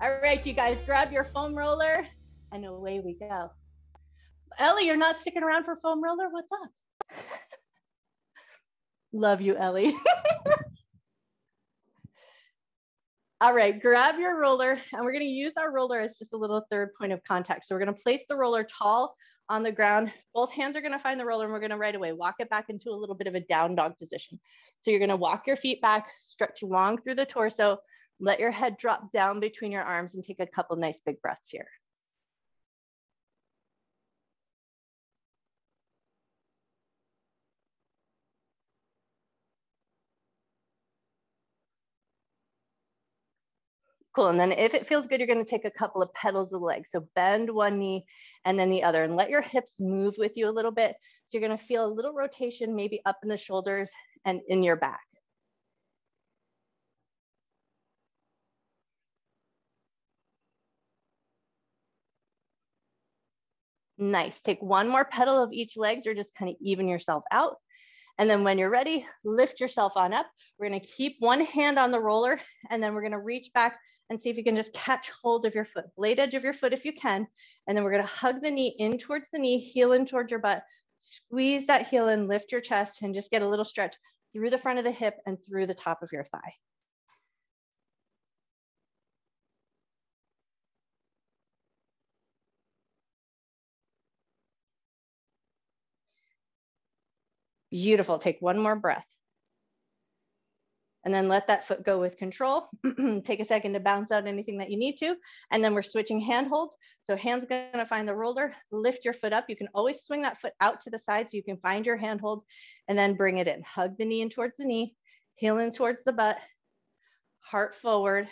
All right, you guys, grab your foam roller and away we go. Ellie, you're not sticking around for foam roller? What's up? Love you, Ellie. All right, grab your roller, and we're going to use our roller as just a little third point of contact. So we're going to place the roller tall on the ground. Both hands are going to find the roller, and we're going to right away walk it back into a little bit of a down dog position. So you're going to walk your feet back, stretch long through the torso, let your head drop down between your arms, and take a couple nice big breaths here. Cool, and then if it feels good, you're gonna take a couple of pedals of the leg. So bend one knee and then the other, and let your hips move with you a little bit. So you're gonna feel a little rotation, maybe up in the shoulders and in your back. Nice, take one more pedal of each leg, or just kind of even yourself out. And then when you're ready, lift yourself on up. We're gonna keep one hand on the roller, and then we're gonna reach back and see if you can just catch hold of your foot, blade edge of your foot if you can. And then we're gonna hug the knee in towards the knee, heel in towards your butt, squeeze that heel in, lift your chest, and just get a little stretch through the front of the hip and through the top of your thigh. Beautiful, take one more breath. And then let that foot go with control. Take a second to bounce out anything that you need to. And then we're switching hand holds. So hands gonna find the roller, lift your foot up. You can always swing that foot out to the side so you can find your hand hold and then bring it in. Hug the knee in towards the knee, heel in towards the butt, heart forward,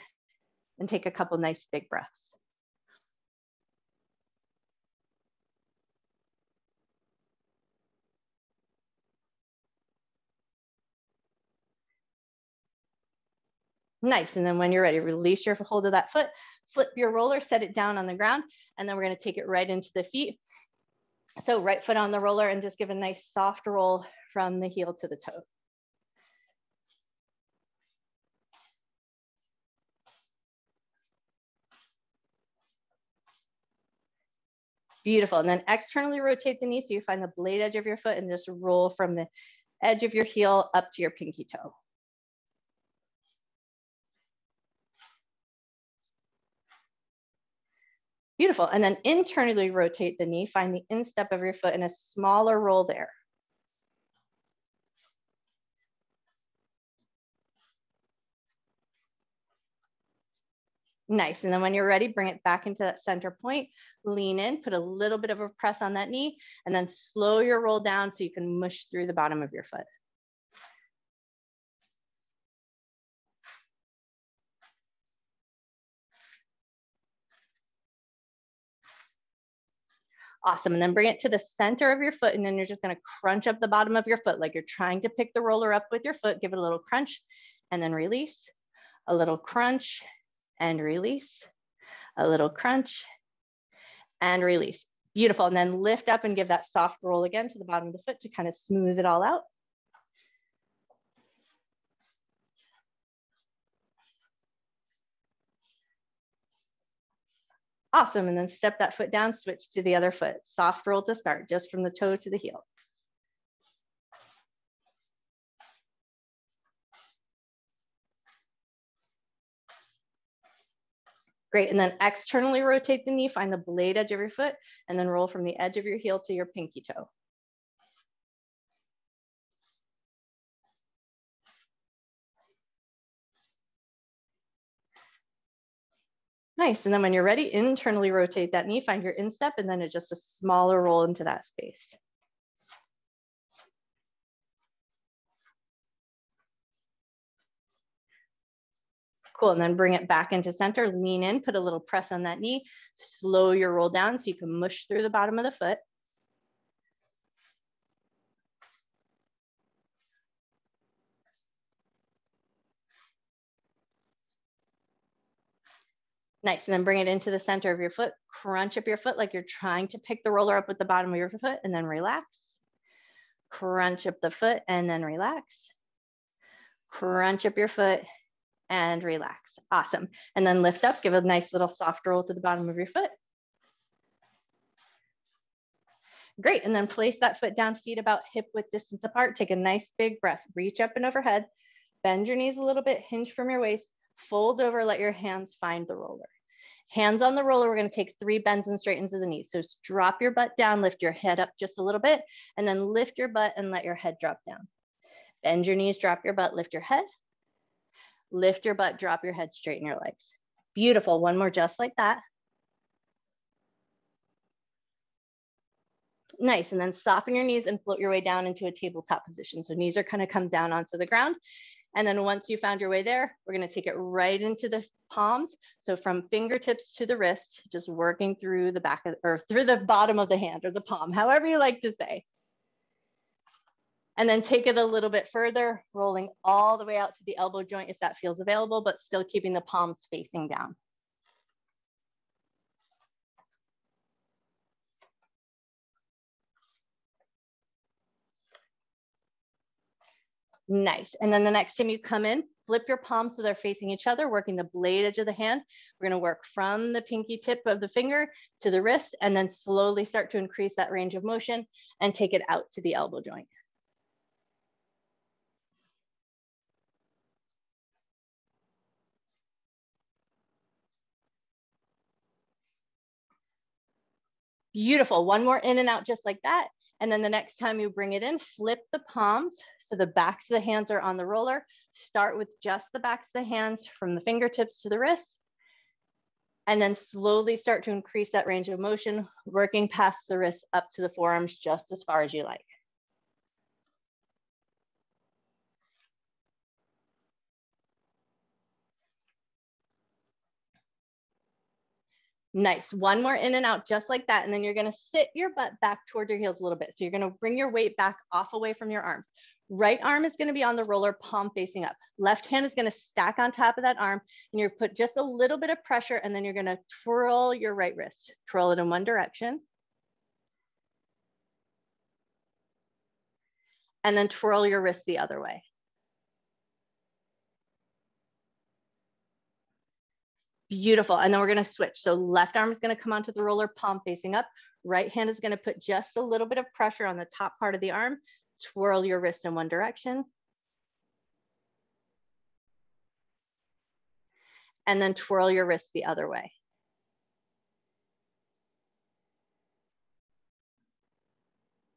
and take a couple nice big breaths. Nice, and then when you're ready, release your hold of that foot, flip your roller, set it down on the ground, and then we're gonna take it right into the feet. So right foot on the roller and just give a nice soft roll from the heel to the toe. Beautiful, and then externally rotate the knee so you find the blade edge of your foot and just roll from the edge of your heel up to your pinky toe. Beautiful, and then internally rotate the knee, find the instep of your foot and a smaller roll there. Nice, and then when you're ready, bring it back into that center point, lean in, put a little bit of a press on that knee, and then slow your roll down so you can mush through the bottom of your foot. Awesome, and then bring it to the center of your foot, and then you're just gonna crunch up the bottom of your foot like you're trying to pick the roller up with your foot. Give it a little crunch, and then release. A little crunch, and release. A little crunch, and release. Beautiful, and then lift up and give that soft roll again to the bottom of the foot to kind of smooth it all out. Awesome, and then step that foot down, switch to the other foot. Soft roll to start, just from the toe to the heel. Great, and then externally rotate the knee, find the blade edge of your foot, and then roll from the edge of your heel to your pinky toe. Nice, and then when you're ready, internally rotate that knee, find your instep, and then it's just a smaller roll into that space. Cool, and then bring it back into center, lean in, put a little press on that knee, slow your roll down so you can mush through the bottom of the foot. Nice, and then bring it into the center of your foot, crunch up your foot like you're trying to pick the roller up with the bottom of your foot, and then relax. Crunch up the foot and then relax. Crunch up your foot and relax. Awesome. And then lift up, give a nice little soft roll to the bottom of your foot. Great, and then place that foot down, feet about hip width distance apart. Take a nice big breath, reach up and overhead, bend your knees a little bit, hinge from your waist, fold over, let your hands find the roller. Hands on the roller, we're gonna take 3 bends and straightens of the knees. So drop your butt down, lift your head up just a little bit, and then lift your butt and let your head drop down. Bend your knees, drop your butt, lift your head. Lift your butt, drop your head, straighten your legs. Beautiful, one more just like that. Nice, and then soften your knees and float your way down into a tabletop position. So knees are kind of come down onto the ground. And then once you found your way there, we're gonna take it right into the palms. So from fingertips to the wrist, just working through the back of, or through the bottom of the hand or the palm, however you like to say. And then take it a little bit further, rolling all the way out to the elbow joint if that feels available, but still keeping the palms facing down. Nice. And then the next time you come in, flip your palms so they're facing each other, working the blade edge of the hand. We're going to work from the pinky tip of the finger to the wrist, and then slowly start to increase that range of motion and take it out to the elbow joint. Beautiful. One more in and out just like that. And then the next time you bring it in, flip the palms so the backs of the hands are on the roller. Start with just the backs of the hands from the fingertips to the wrist. And then slowly start to increase that range of motion, working past the wrist up to the forearms just as far as you like. Nice, one more in and out just like that. And then you're gonna sit your butt back toward your heels a little bit. So you're gonna bring your weight back off away from your arms. Right arm is gonna be on the roller, palm facing up. Left hand is gonna stack on top of that arm, and you're put just a little bit of pressure, and then you're gonna twirl your right wrist. Twirl it in one direction. And then twirl your wrist the other way. Beautiful, and then we're gonna switch. So left arm is gonna come onto the roller, palm facing up. Right hand is gonna put just a little bit of pressure on the top part of the arm. Twirl your wrist in one direction. And then twirl your wrist the other way.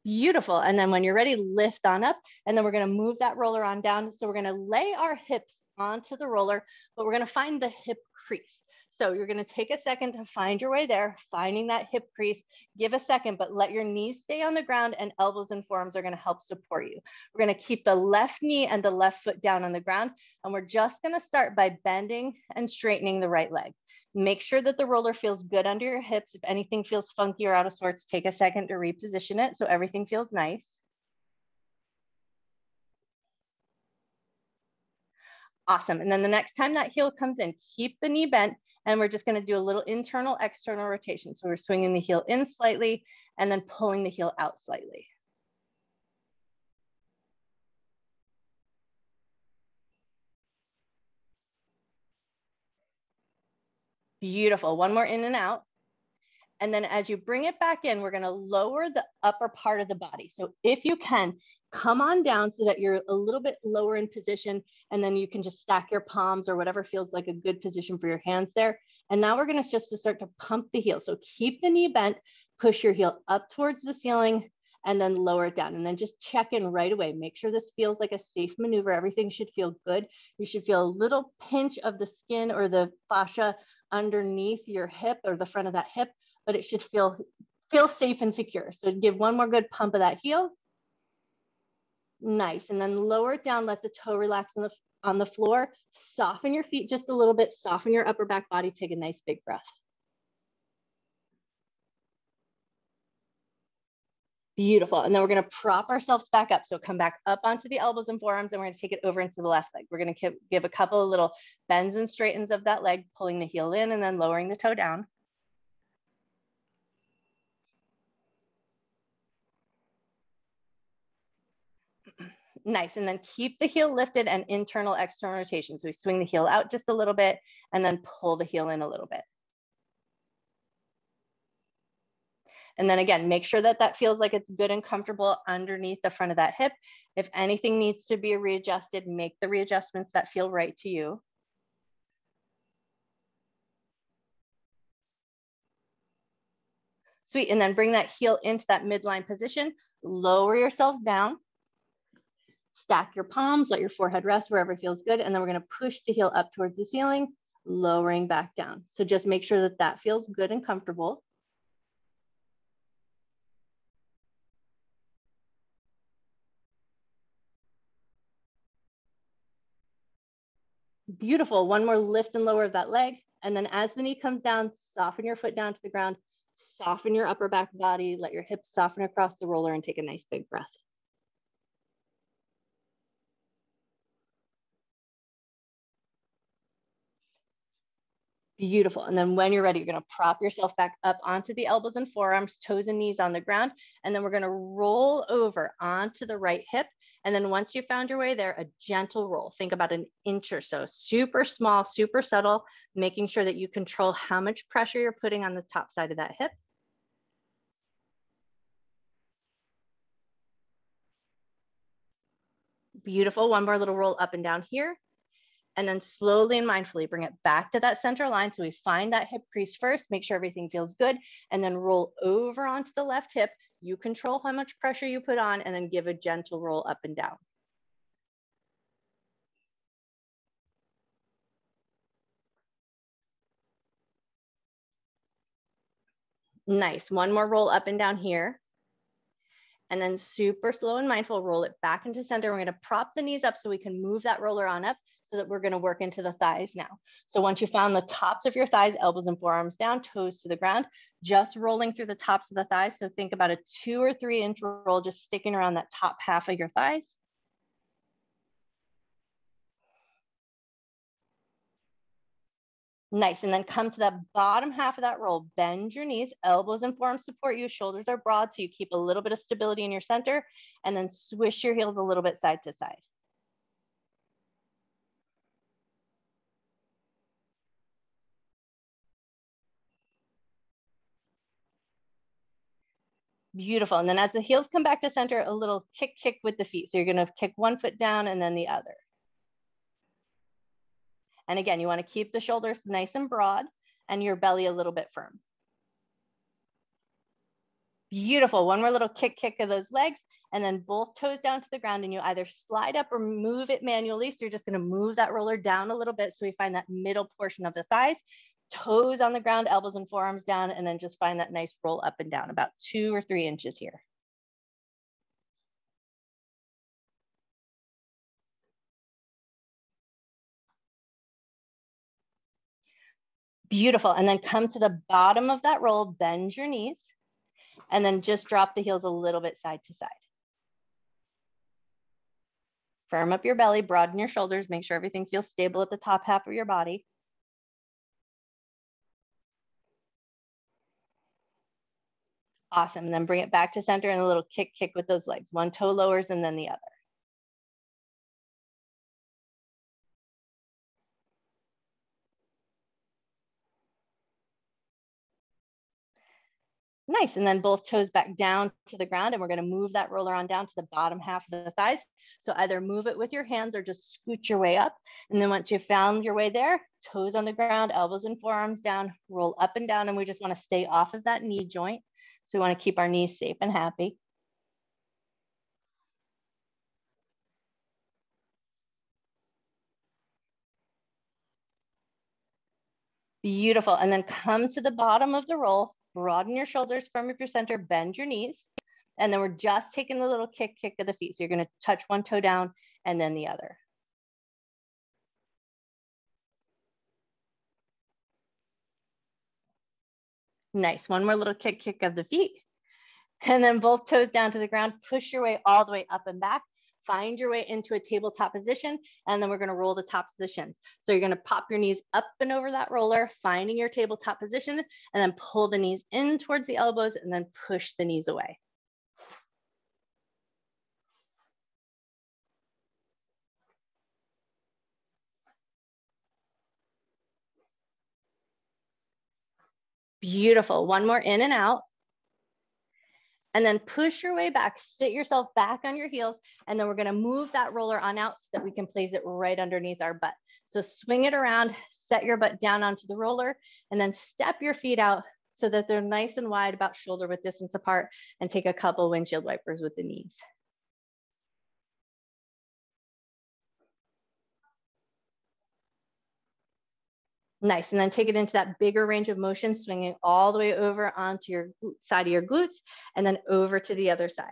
Beautiful, and then when you're ready, lift on up, and then we're gonna move that roller on down. So we're gonna lay our hips onto the roller, but we're gonna find the hip crease. So you're gonna take a second to find your way there, finding that hip crease. Give a second, but let your knees stay on the ground, and elbows and forearms are gonna help support you. We're gonna keep the left knee and the left foot down on the ground, and we're just gonna start by bending and straightening the right leg. Make sure that the roller feels good under your hips. If anything feels funky or out of sorts, take a second to reposition it so everything feels nice. Awesome. And then the next time that heel comes in, keep the knee bent, and we're just going to do a little internal, external rotation. So we're swinging the heel in slightly and then pulling the heel out slightly. Beautiful. One more in and out. And then as you bring it back in, we're going to lower the upper part of the body. So if you can, come on down so that you're a little bit lower in position, and then you can just stack your palms or whatever feels like a good position for your hands there. And now we're going to just start to pump the heel. So keep the knee bent, push your heel up towards the ceiling, and then lower it down. And then just check in right away. Make sure this feels like a safe maneuver. Everything should feel good. You should feel a little pinch of the skin or the fascia underneath your hip or the front of that hip, but it should feel safe and secure. So give one more good pump of that heel. Nice, and then lower it down, let the toe relax on the floor. Soften your feet just a little bit, soften your upper back body, take a nice big breath. Beautiful, and then we're gonna prop ourselves back up. So come back up onto the elbows and forearms, and we're gonna take it over into the left leg. We're gonna give a couple of little bends and straightens of that leg, pulling the heel in and then lowering the toe down. Nice, and then keep the heel lifted and internal, external rotation. So we swing the heel out just a little bit and then pull the heel in a little bit. And then again, make sure that that feels like it's good and comfortable underneath the front of that hip. If anything needs to be readjusted, make the readjustments that feel right to you. Sweet, and then bring that heel into that midline position, lower yourself down, stack your palms, let your forehead rest wherever it feels good, and then we're gonna push the heel up towards the ceiling, lowering back down. So just make sure that that feels good and comfortable. Beautiful, one more lift and lower of that leg. And then as the knee comes down, soften your foot down to the ground, soften your upper back body, let your hips soften across the roller and take a nice big breath. Beautiful. And then when you're ready, you're going to prop yourself back up onto the elbows and forearms, toes and knees on the ground. And then we're going to roll over onto the right hip. And then once you found your way there, a gentle roll. Think about an inch or so, super small, super subtle, making sure that you control how much pressure you're putting on the top side of that hip. Beautiful. One more little roll up and down here. And then slowly and mindfully bring it back to that center line. So we find that hip crease first, make sure everything feels good, and then roll over onto the left hip. You control how much pressure you put on, and then give a gentle roll up and down. Nice. One more roll up and down here. And then super slow and mindful, roll it back into center. We're going to prop the knees up so we can move that roller on up, so that we're going to work into the thighs now. So once you found the tops of your thighs, elbows and forearms down, toes to the ground, just rolling through the tops of the thighs. So think about a 2 or 3 inch roll, just sticking around that top half of your thighs. Nice, and then come to that bottom half of that roll, bend your knees, elbows and forearms support you, shoulders are broad, so you keep a little bit of stability in your center, and then swish your heels a little bit side to side. Beautiful, and then as the heels come back to center, a little kick with the feet. So you're gonna kick one foot down and then the other. And again, you wanna keep the shoulders nice and broad and your belly a little bit firm. Beautiful, one more little kick of those legs, and then both toes down to the ground, and you either slide up or move it manually. So you're just gonna move that roller down a little bit so we find that middle portion of the thighs, toes on the ground, elbows and forearms down, and then just find that nice roll up and down, about 2 or 3 inches here. Beautiful, and then come to the bottom of that roll, bend your knees, and then just drop the heels a little bit side to side. Firm up your belly, broaden your shoulders, make sure everything feels stable at the top half of your body. Awesome, and then bring it back to center and a little kick with those legs. One toe lowers and then the other. Nice, and then both toes back down to the ground, and we're gonna move that roller on down to the bottom half of the thighs. So either move it with your hands or just scoot your way up. And then once you've found your way there, toes on the ground, elbows and forearms down, roll up and down, and we just wanna stay off of that knee joint. So we wanna keep our knees safe and happy. Beautiful, and then come to the bottom of the roll, broaden your shoulders, firm up your center, bend your knees. And then we're just taking a little kick of the feet. So you're gonna touch one toe down and then the other. Nice, one more little kick of the feet. And then both toes down to the ground, push your way all the way up and back. Find your way into a tabletop position, and then we're gonna roll the tops of the shins. So you're gonna pop your knees up and over that roller, finding your tabletop position, and then pull the knees in towards the elbows and then push the knees away. Beautiful. One more in and out. And then push your way back, sit yourself back on your heels. And then we're gonna move that roller on out so that we can place it right underneath our butt. So swing it around, set your butt down onto the roller, and then step your feet out so that they're nice and wide, about shoulder width distance apart, and take a couple windshield wipers with the knees. Nice, and then take it into that bigger range of motion, swinging all the way over onto your side of your glutes, and then over to the other side.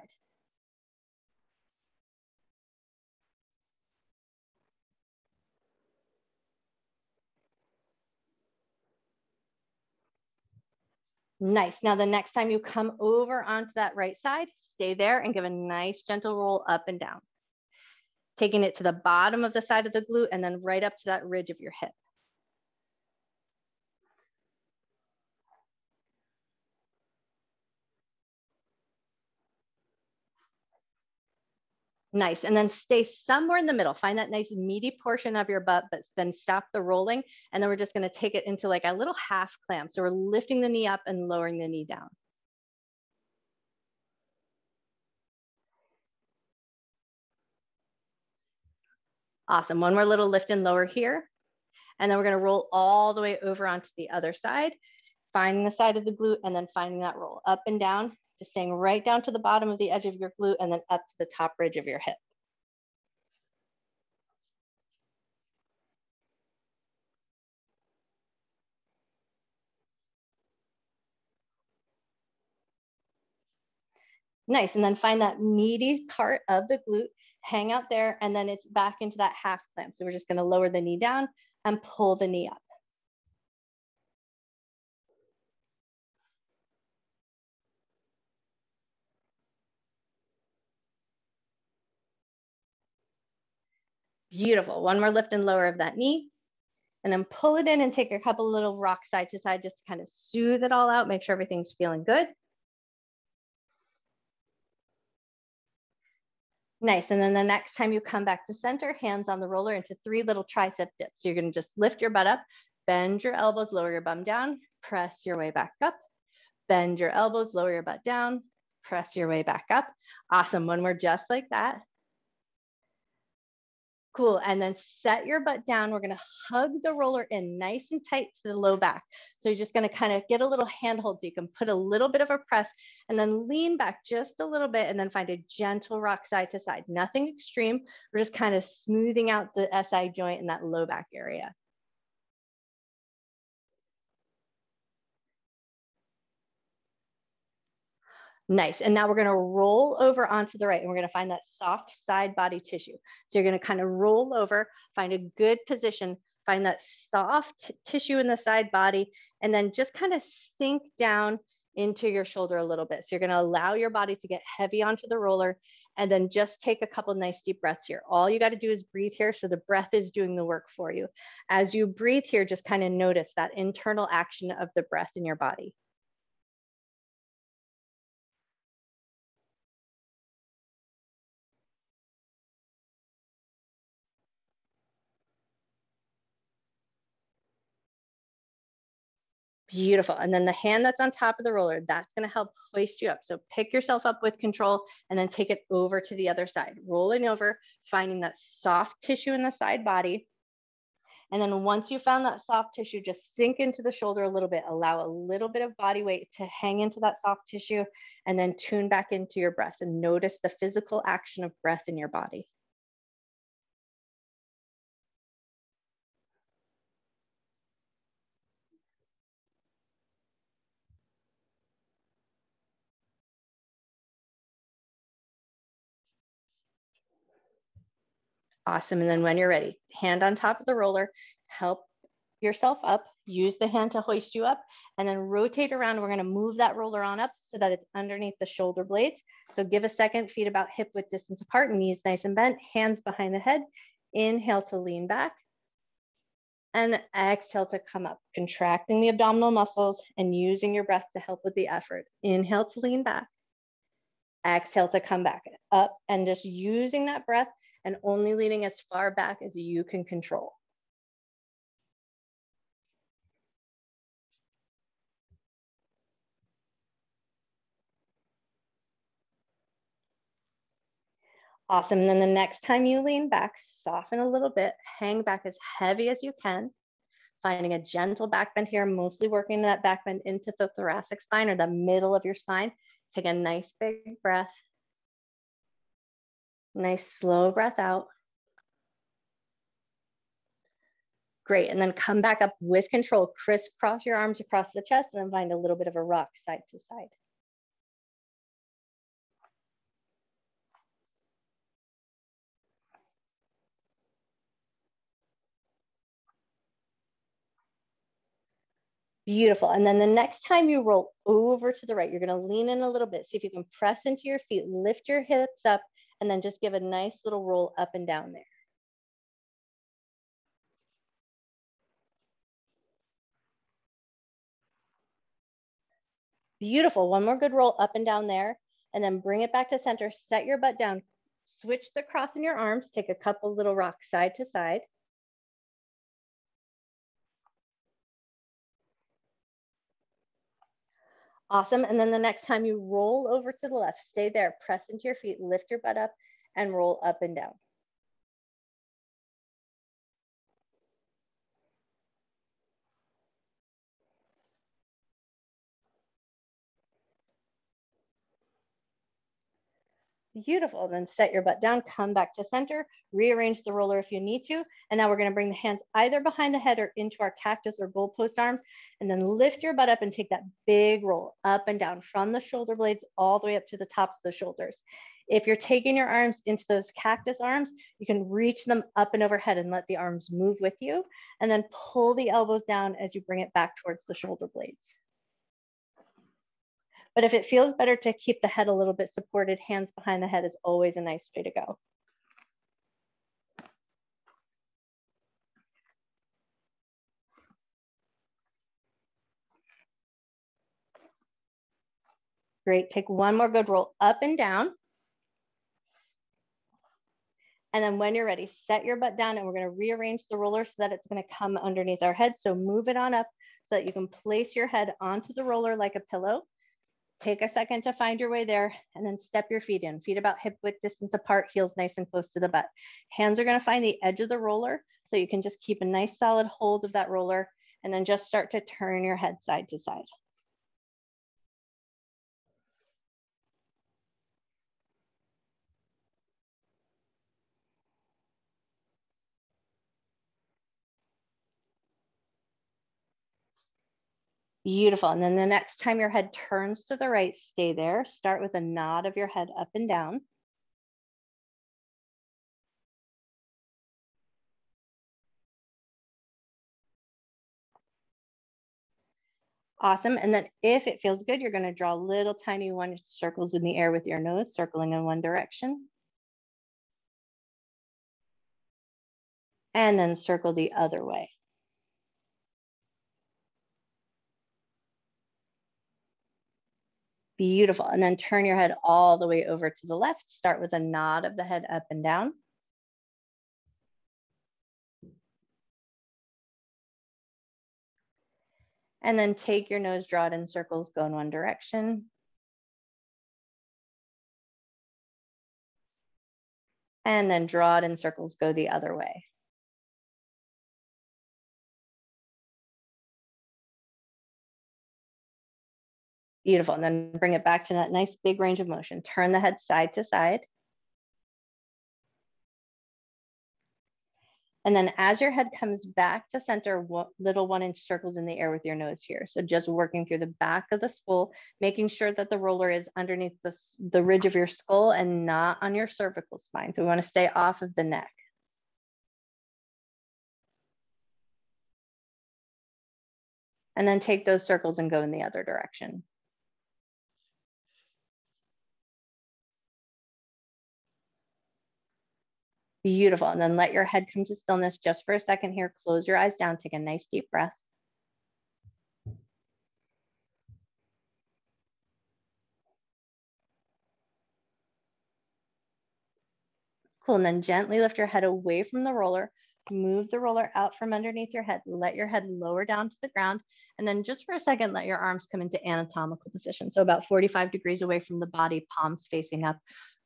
Nice, now the next time you come over onto that right side, stay there and give a nice gentle roll up and down. Taking it to the bottom of the side of the glute and then right up to that ridge of your hip. Nice, and then stay somewhere in the middle. Find that nice meaty portion of your butt, but then stop the rolling. And then we're just gonna take it into like a little half clamp. So we're lifting the knee up and lowering the knee down. Awesome, one more little lift and lower here. And then we're gonna roll all the way over onto the other side, finding the side of the glute and then finding that roll up and down, just staying right down to the bottom of the edge of your glute and then up to the top ridge of your hip. Nice, and then find that meaty part of the glute, hang out there, and then it's back into that half clamp. So we're just gonna lower the knee down and pull the knee up. Beautiful, one more lift and lower of that knee, and then pull it in and take a couple little rocks side to side just to kind of soothe it all out, make sure everything's feeling good. Nice, and then the next time you come back to center, hands on the roller into 3 little tricep dips. So you're gonna just lift your butt up, bend your elbows, lower your bum down, press your way back up, bend your elbows, lower your butt down, press your way back up. Awesome, one more just like that. Cool, and then set your butt down. We're gonna hug the roller in nice and tight to the low back. So you're just gonna kind of get a little handhold so you can put a little bit of a press and then lean back just a little bit and then find a gentle rock side to side. Nothing extreme. We're just kind of smoothing out the SI joint in that low back area. Nice, and now we're gonna roll over onto the right and we're gonna find that soft side body tissue. So you're gonna kind of roll over, find a good position, find that soft tissue in the side body, and then just kind of sink down into your shoulder a little bit. So you're gonna allow your body to get heavy onto the roller and then just take a couple nice deep breaths here. All you gotta do is breathe here so the breath is doing the work for you. As you breathe here, just kind of notice that internal action of the breath in your body. Beautiful. And then the hand that's on top of the roller, that's going to help hoist you up. So pick yourself up with control and then take it over to the other side, rolling over, finding that soft tissue in the side body. And then once you found that soft tissue, just sink into the shoulder a little bit, allow a little bit of body weight to hang into that soft tissue, and then tune back into your breath and notice the physical action of breath in your body. Awesome. And then when you're ready, hand on top of the roller, help yourself up, use the hand to hoist you up, and then rotate around. We're going to move that roller on up so that it's underneath the shoulder blades. So give a second, feet about hip width distance apart, knees nice and bent, hands behind the head. Inhale to lean back. And exhale to come up, contracting the abdominal muscles and using your breath to help with the effort. Inhale to lean back. Exhale to come back up, and just using that breath and only leaning as far back as you can control. Awesome. And then the next time you lean back, soften a little bit, hang back as heavy as you can, finding a gentle back bend here, mostly working that back bend into the thoracic spine or the middle of your spine. Take a nice big breath. Nice slow breath out. Great, and then come back up with control. Crisscross your arms across the chest and then find a little bit of a rock side to side. Beautiful, and then the next time you roll over to the right, you're gonna lean in a little bit. See if you can press into your feet, lift your hips up, and then just give a nice little roll up and down there. Beautiful, one more good roll up and down there, and then bring it back to center, set your butt down, switch the cross in your arms, take a couple little rocks side to side. Awesome, and then the next time you roll over to the left, stay there, press into your feet, lift your butt up, and roll up and down. Beautiful, then set your butt down, come back to center, rearrange the roller if you need to, and now we're gonna bring the hands either behind the head or into our cactus or goalpost arms, and then lift your butt up and take that big roll up and down from the shoulder blades all the way up to the tops of the shoulders. If you're taking your arms into those cactus arms, you can reach them up and overhead and let the arms move with you, and then pull the elbows down as you bring it back towards the shoulder blades. But if it feels better to keep the head a little bit supported, hands behind the head is always a nice way to go. Great, take one more good roll up and down. And then when you're ready, set your butt down and we're gonna rearrange the roller so that it's gonna come underneath our head. So move it on up so that you can place your head onto the roller like a pillow. Take a second to find your way there and then step your feet in. Feet about hip width distance apart, heels nice and close to the butt. Hands are gonna find the edge of the roller so you can just keep a nice solid hold of that roller and then just start to turn your head side to side. Beautiful. And then the next time your head turns to the right, stay there. Start with a nod of your head up and down. Awesome. And then if it feels good, you're going to draw little tiny 1-inch circles in the air with your nose, circling in one direction. And then circle the other way. Beautiful. And then turn your head all the way over to the left. Start with a nod of the head up and down. And then take your nose, draw it in circles, go in one direction. And then draw it in circles, go the other way. Beautiful. And then bring it back to that nice big range of motion. Turn the head side to side. And then as your head comes back to center, little 1-inch circles in the air with your nose here. So just working through the back of the skull, making sure that the roller is underneath the ridge of your skull and not on your cervical spine. So we want to stay off of the neck. And then take those circles and go in the other direction. Beautiful. And then let your head come to stillness just for a second here. Close your eyes down. Take a nice deep breath. Cool. And then gently lift your head away from the roller. Move the roller out from underneath your head. Let your head lower down to the ground. And then just for a second, let your arms come into anatomical position. So about 45 degrees away from the body, palms facing up.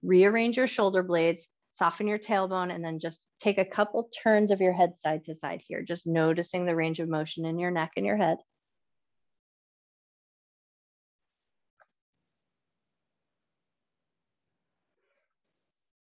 Rearrange your shoulder blades, soften your tailbone, and then just take a couple turns of your head side to side here, just noticing the range of motion in your neck and your head.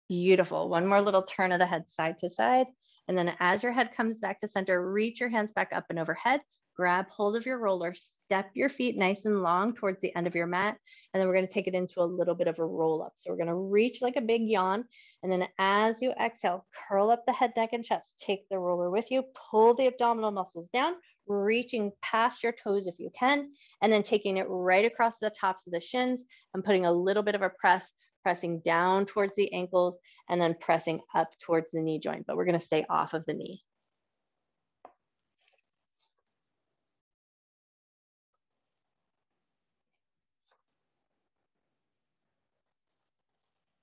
Beautiful. One more little turn of the head side to side. And then as your head comes back to center, reach your hands back up and overhead, grab hold of your roller, step your feet nice and long towards the end of your mat. And then we're going to take it into a little bit of a roll up. So we're going to reach like a big yawn. And then as you exhale, curl up the head, neck, and chest. Take the roller with you, pull the abdominal muscles down, reaching past your toes if you can, and then taking it right across the tops of the shins and putting a little bit of a press, pressing down towards the ankles and then pressing up towards the knee joint, but we're going to stay off of the knee.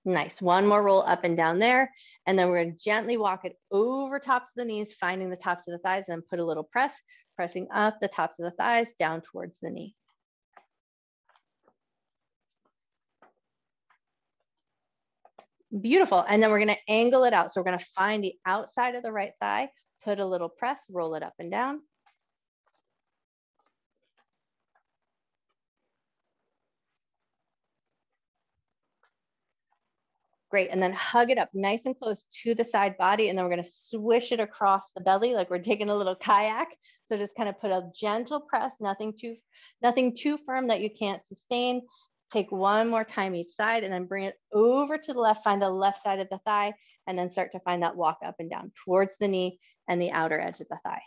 Nice. One more roll up and down there. And then we're going to gently walk it over tops of the knees, finding the tops of the thighs, and then put a little press, pressing up the tops of the thighs down towards the knee. Beautiful. And then we're going to angle it out. So we're going to find the outside of the right thigh, put a little press, roll it up and down. Great. And then hug it up nice and close to the side body. And then we're going to swish it across the belly like we're taking a little kayak. So just kind of put a gentle press, nothing too firm that you can't sustain. Take one more time each side and then bring it over to the left, find the left side of the thigh, and then start to find that walk up and down towards the knee and the outer edge of the thigh.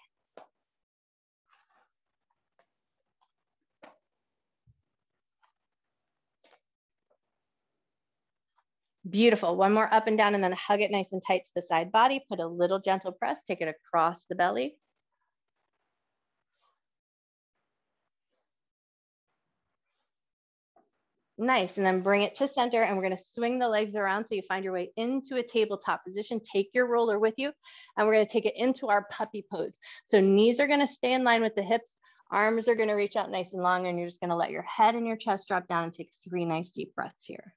Beautiful. One more up and down and then hug it nice and tight to the side body. Put a little gentle press, take it across the belly. Nice. And then bring it to center and we're going to swing the legs around so you find your way into a tabletop position. Take your roller with you and we're going to take it into our puppy pose. So knees are going to stay in line with the hips. Arms are going to reach out nice and long and you're just going to let your head and your chest drop down and take 3 nice deep breaths here.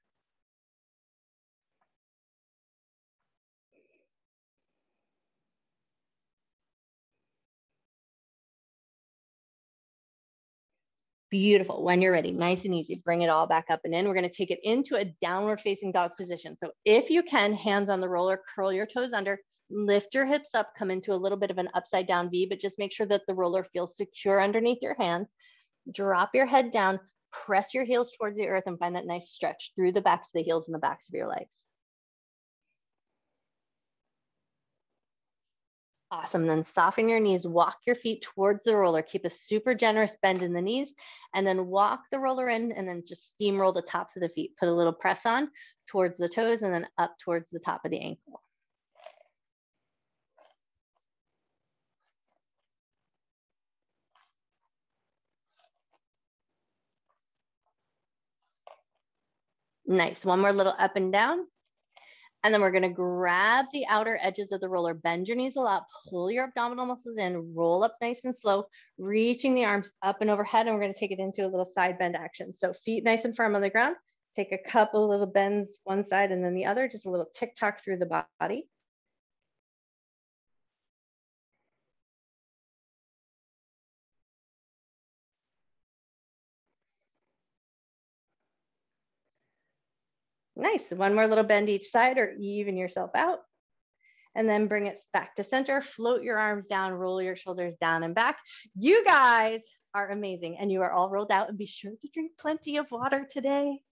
Beautiful. When you're ready, nice and easy, bring it all back up and in. We're going to take it into a downward facing dog position. So if you can, hands on the roller, curl your toes under, lift your hips up, come into a little bit of an upside down V, but just make sure that the roller feels secure underneath your hands. Drop your head down, press your heels towards the earth and find that nice stretch through the backs of the heels and the backs of your legs. Awesome. Then soften your knees, walk your feet towards the roller, keep a super generous bend in the knees, and then walk the roller in and then just steamroll the tops of the feet. Put a little press on towards the toes and then up towards the top of the ankle. Nice. One more little up and down. And then we're going to grab the outer edges of the roller, bend your knees a lot, pull your abdominal muscles in, roll up nice and slow, reaching the arms up and overhead. And we're going to take it into a little side bend action. So feet nice and firm on the ground. Take a couple little bends one side and then the other, just a little tick-tock through the body. Nice. One more little bend each side or even yourself out. And then bring it back to center, float your arms down, roll your shoulders down and back. You guys are amazing and you are all rolled out and be sure to drink plenty of water today.